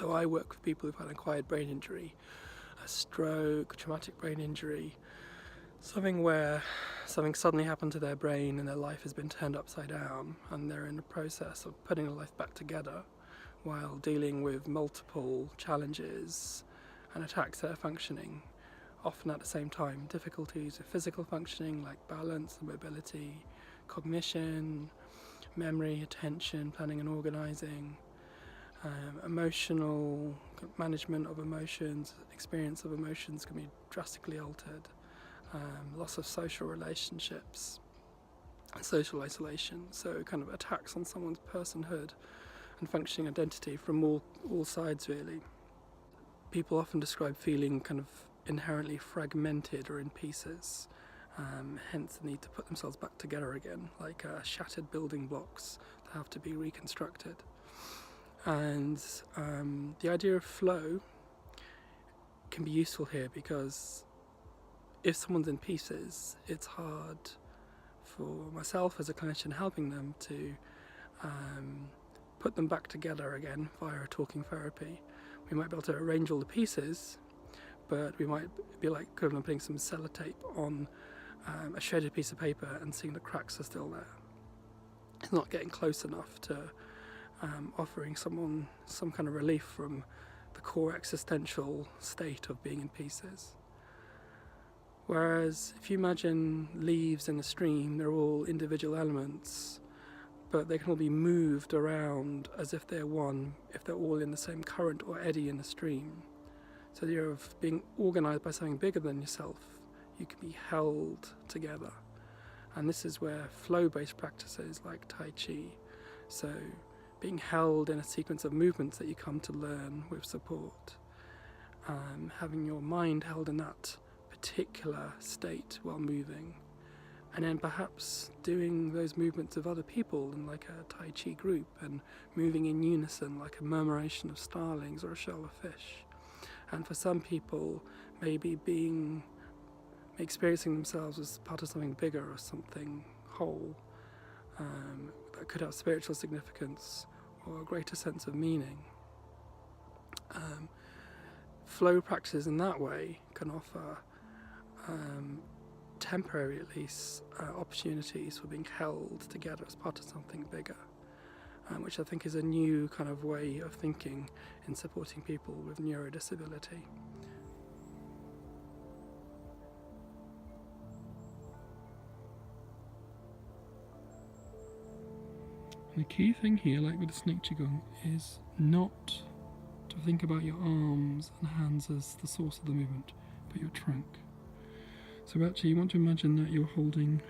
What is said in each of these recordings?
So I work with people who've had acquired brain injury, a stroke, traumatic brain injury, something where something suddenly happened to their brain and their life has been turned upside down, and they're in the process of putting their life back together while dealing with multiple challenges and attacks at their functioning, often at the same time. Difficulties with physical functioning like balance and mobility, cognition, memory, attention, planning and organising, emotional management of emotions, experience of emotions can be drastically altered, loss of social relationships, social isolation, so kind of attacks on someone's personhood and functioning identity from all sides really. People often describe feeling kind of inherently fragmented or in pieces, hence the need to put themselves back together again, like shattered building blocks that have to be reconstructed. And the idea of flow can be useful here because if someone's in pieces, it's hard for myself as a clinician helping them to put them back together again via a talking therapy. We might be able to arrange all the pieces, but we might be like equivalent putting some sellotape on a shredded piece of paper and seeing the cracks are still there. It's not getting close enough to offering someone some kind of relief from the core existential state of being in pieces. Whereas if you imagine leaves in a stream, they're all individual elements, but they can all be moved around as if they're one, if they're all in the same current or eddy in the stream. So the idea of being organised by something bigger than yourself, you can be held together. And this is where flow-based practices like Tai Chi, so being held in a sequence of movements that you come to learn with support, having your mind held in that particular state while moving, and then perhaps doing those movements with other people in like a Tai Chi group and moving in unison like a murmuration of starlings or a shell of fish. And for some people, maybe experiencing themselves as part of something bigger or something whole, that could have spiritual significance or a greater sense of meaning. Flow practices in that way can offer temporary, at least, opportunities for being held together as part of something bigger, which I think is a new kind of way of thinking in supporting people with neurodisability. The key thing here, like with the snake qigong, is not to think about your arms and hands as the source of the movement, but your trunk. So actually you want to imagine that you're holding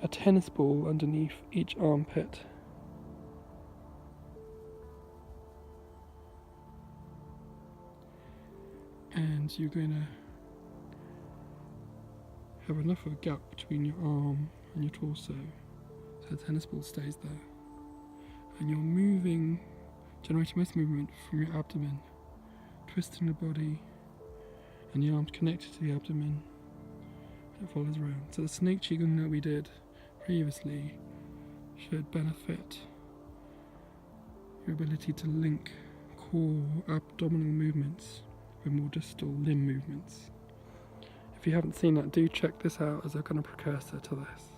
a tennis ball underneath each armpit. And you're going to have enough of a gap between your arm and your torso so the tennis ball stays there. And you're moving, generating most movement from your abdomen, twisting the body and the arms connected to the abdomen, and it follows around. So the snake qigong that we did previously should benefit your ability to link core abdominal movements with more distal limb movements. If you haven't seen that, do check this out as a kind of precursor to this.